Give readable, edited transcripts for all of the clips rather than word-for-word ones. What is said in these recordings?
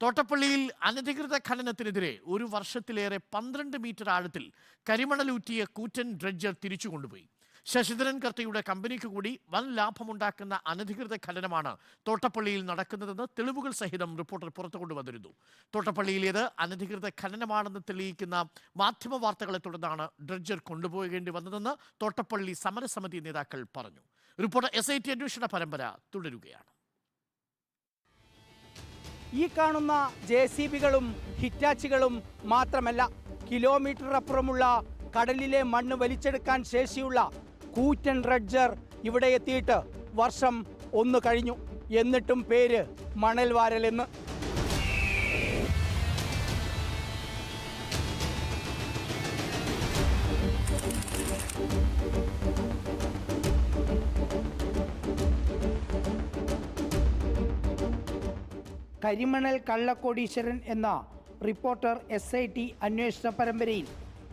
തോട്ടപ്പള്ളിയിൽ അനധികൃത ഖനനത്തിനെതിരെ ഒരു വർഷത്തിലേറെ 12 മീറ്റർ ആഴത്തിൽ കരിമണലൂറ്റിയ കൂറ്റൻ ഡ്രഡ്ജർ തിരിച്ചു കൊണ്ടുപോയി. ശശിധരൻ കർത്തയുടെ കമ്പനിക്ക് കൂടി വൻ ലാഭമുണ്ടാക്കുന്ന അനധികൃത ഖനനമാണ് തോട്ടപ്പള്ളിയിൽ നടക്കുന്നതെന്ന് തെളിവുകൾ സഹിതം റിപ്പോർട്ടർ പുറത്തു കൊണ്ടുവന്നിരുന്നു. തോട്ടപ്പള്ളിയിലേത് അനധികൃത ഖനനമാണെന്ന് തെളിയിക്കുന്ന മാധ്യമ വാർത്തകളെ തുടർന്നാണ് ഡ്രഡ്ജർ കൊണ്ടുപോകേണ്ടി വന്നതെന്ന് തോട്ടപ്പള്ളി സമരസമിതി നേതാക്കൾ പറഞ്ഞു. റിപ്പോർട്ടർ SIT അന്വേഷണ പരമ്പര തുടരുകയാണ്. ഈ കാണുന്ന JCBകളും ഹിറ്റാച്ചികളും മാത്രമല്ല, കിലോമീറ്റർ അപ്പുറമുള്ള കടലിലെ മണ്ണ് വലിച്ചെടുക്കാൻ ശേഷിയുള്ള കൂറ്റൻ ഡ്രഡ്ജർ ഇവിടെ എത്തിയിട്ട് വർഷം 1 കഴിഞ്ഞു. എന്നിട്ടും പേര് മണൽ വാരലെന്ന്. കരിമണൽ കള്ളക്കോടീശ്വരൻ എന്ന റിപ്പോർട്ടർ SIT അന്വേഷണ പരമ്പരയിൽ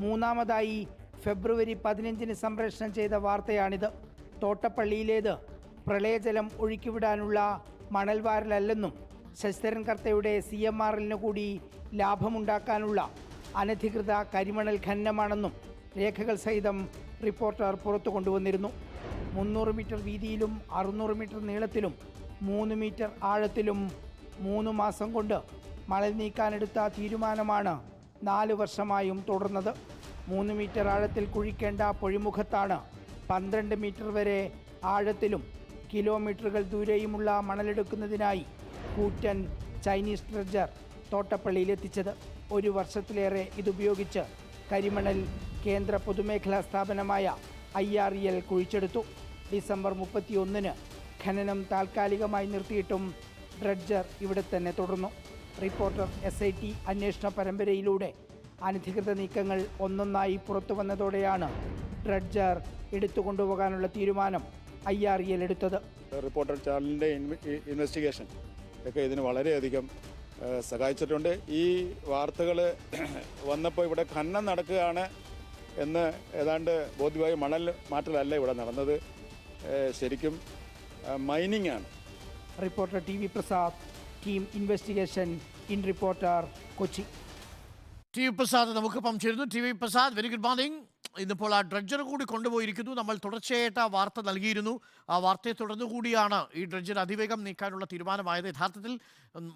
മൂന്നാമതായി ഫെബ്രുവരി 15 സംപ്രേഷണം ചെയ്ത വാർത്തയാണിത്. തോട്ടപ്പള്ളിയിലേത് പ്രളയജലം ഒഴുക്കിവിടാനുള്ള മണൽവാരലല്ലെന്നും ശശിധരൻ കർത്തയുടെ CMRLന് കൂടി ലാഭമുണ്ടാക്കാനുള്ള അനധികൃത കരിമണൽ ഖനനമാണെന്നും രേഖകൾ സഹിതം റിപ്പോർട്ടർ പുറത്തു കൊണ്ടുവന്നിരുന്നു. 300 മീറ്റർ വീതിയിലും 600 മീറ്റർ നീളത്തിലും 3 മീറ്റർ ആഴത്തിലും 3 മാസം കൊണ്ട് മണൽ നീക്കാനെടുത്ത തീരുമാനമാണ് 4 വർഷമായും തുടർന്നത്. 3 മീറ്റർ ആഴത്തിൽ കുഴിക്കേണ്ട പൊഴിമുഖത്താണ് 12 മീറ്റർ വരെ ആഴത്തിലും കിലോമീറ്ററുകൾ ദൂരെയുമുള്ള മണലെടുക്കുന്നതിനായി കൂറ്റൻ ചൈനീസ് ഡ്രഡ്ജർ തോട്ടപ്പള്ളിയിലെത്തിച്ചത്. 1 വർഷത്തിലേറെ ഇതുപയോഗിച്ച് കരിമണൽ കേന്ദ്ര പൊതുമേഖലാ സ്ഥാപനമായ IREL കുഴിച്ചെടുത്തു. ഡിസംബർ 31 ഖനനം താൽക്കാലികമായി നിർത്തിയിട്ടും ഡ്രഡ്ജർ ഇവിടെ തന്നെ തുടർന്നു. റിപ്പോർട്ടർ SIT അന്വേഷണ പരമ്പരയിലൂടെ അനധികൃത നീക്കങ്ങൾ ഒന്നൊന്നായി പുറത്തു വന്നതോടെയാണ് ഡ്രഡ്ജർ എടുത്തുകൊണ്ടുപോകാനുള്ള തീരുമാനം IREL എടുത്തത്. റിപ്പോർട്ടർ ചാനലിൻ്റെ ഇൻവെസ്റ്റിഗേഷൻ ഒക്കെ ഇതിന് വളരെയധികം സഹായിച്ചിട്ടുണ്ട്. ഈ വാർത്തകൾ വന്നപ്പോൾ ഇവിടെ ഖനനം നടക്കുകയാണ് എന്ന് ഏതാണ്ട് ബോധ്യമായി. മണൽ മാറ്റലല്ല ഇവിടെ നടന്നത്, ശരിക്കും മൈനിങ് ആണ്. Reporter TV Prasad, team investigation, in reporter, Kochi. TV Prasad നമുക്കിപ്പം ചേരുന്നു. TV Prasad, very good morning. ഇന്നിപ്പോൾ ആ ഡ്രഡ്ജർ കൂടി കൊണ്ടുപോയിരിക്കുന്നു. നമ്മൾ തുടർച്ചയായിട്ട് ആ വാർത്ത നൽകിയിരുന്നു. ആ വാർത്തയെ തുടർന്നു കൂടിയാണ് ഈ ഡ്രഡ്ജർ അതിവേഗം നീക്കാനുള്ള തീരുമാനമായത്. യഥാർത്ഥത്തിൽ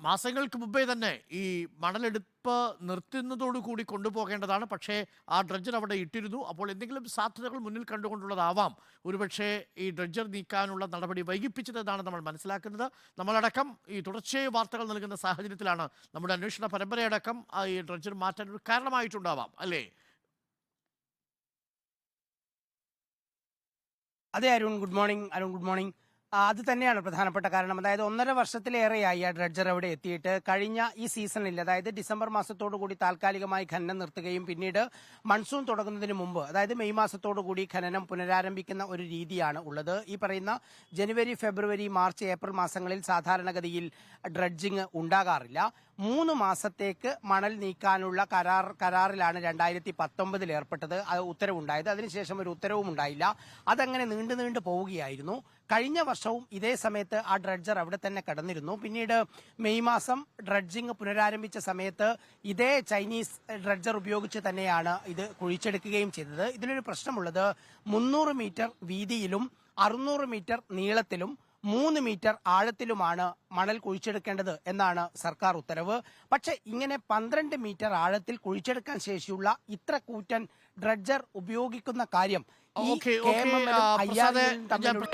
മാസങ്ങൾക്ക് മുമ്പേ തന്നെ ഈ മണലെടുപ്പ് നിർത്തുന്നതോടുകൂടി കൊണ്ടുപോകേണ്ടതാണ്. പക്ഷേ ആ ഡ്രഡ്ജർ അവിടെ ഇട്ടിരുന്നു. അപ്പോൾ എന്തെങ്കിലും സാധ്യതകൾ മുന്നിൽ കണ്ടുകൊണ്ടുള്ളതാവാം ഒരുപക്ഷെ ഈ ഡ്രഡ്ജർ നീക്കാനുള്ള നടപടി വൈകിപ്പിച്ചതെന്നാണ് നമ്മൾ മനസ്സിലാക്കുന്നത്. നമ്മളടക്കം ഈ തുടർച്ചയായ വാർത്തകൾ നൽകുന്ന സാഹചര്യത്തിലാണ് നമ്മുടെ അന്വേഷണ പരമ്പരയടക്കം ഈ ഡ്രഡ്ജർ മാറ്റാൻ ഒരു കാരണമായിട്ടുണ്ടാവാം, അല്ലേ? അതെ Arun, good morning. Good morning. അത് തന്നെയാണ് പ്രധാനപ്പെട്ട കാരണം. അതായത് 1.5 വർഷത്തിലേറെയായി ആ ഡ്രഡ്ജർ അവിടെ എത്തിയിട്ട് കഴിഞ്ഞ ഈ സീസണിൽ, അതായത് ഡിസംബർ മാസത്തോടു കൂടി താൽക്കാലികമായി ഖനനം നിർത്തുകയും പിന്നീട് മൺസൂൺ തുടങ്ങുന്നതിന് മുമ്പ്, അതായത് മെയ് മാസത്തോടു കൂടി ഖനനം പുനരാരംഭിക്കുന്ന ഒരു രീതിയാണ് ഉള്ളത്. ഈ പറയുന്ന ജനുവരി, ഫെബ്രുവരി, മാർച്ച്, ഏപ്രിൽ മാസങ്ങളിൽ സാധാരണഗതിയിൽ ഡ്രഡ്ജിങ് ഉണ്ടാകാറില്ല. 3 മാസത്തേക്ക് മണൽ നീക്കാനുള്ള കരാറിലാണ് 2019 ഏർപ്പെട്ടത്. അത് ഉത്തരവുണ്ടായത്. അതിനുശേഷം ഒരു ഉത്തരവും ഉണ്ടായില്ല. അതങ്ങനെ നീണ്ടു പോവുകയായിരുന്നു. കഴിഞ്ഞ വർഷവും ഇതേ സമയത്ത് ആ ഡ്രഡ്ജർ അവിടെ തന്നെ കിടന്നിരുന്നു. പിന്നീട് മെയ് മാസം ഡ്രഡ്ജിങ് പുനരാരംഭിച്ച സമയത്ത് ഇതേ ചൈനീസ് ഡ്രഡ്ജർ ഉപയോഗിച്ച് തന്നെയാണ് ഇത് കുഴിച്ചെടുക്കുകയും ചെയ്തത്. ഇതിലൊരു പ്രശ്നമുള്ളത് 300 മീറ്റർ വീതിയിലും 600 മീറ്റർ നീളത്തിലും 3 മീറ്റർ ആഴത്തിലുമാണ് മണൽ കുഴിച്ചെടുക്കേണ്ടത് എന്നാണ് സർക്കാർ ഉത്തരവ്. പക്ഷെ ഇങ്ങനെ 12 മീറ്റർ ആഴത്തിൽ കുഴിച്ചെടുക്കാൻ ശേഷിയുള്ള ഇത്ര കൂറ്റൻ ഡ്രഡ്ജർ ഉപയോഗിക്കുന്ന കാര്യം ഈ KMM തമ്മിലുള്ള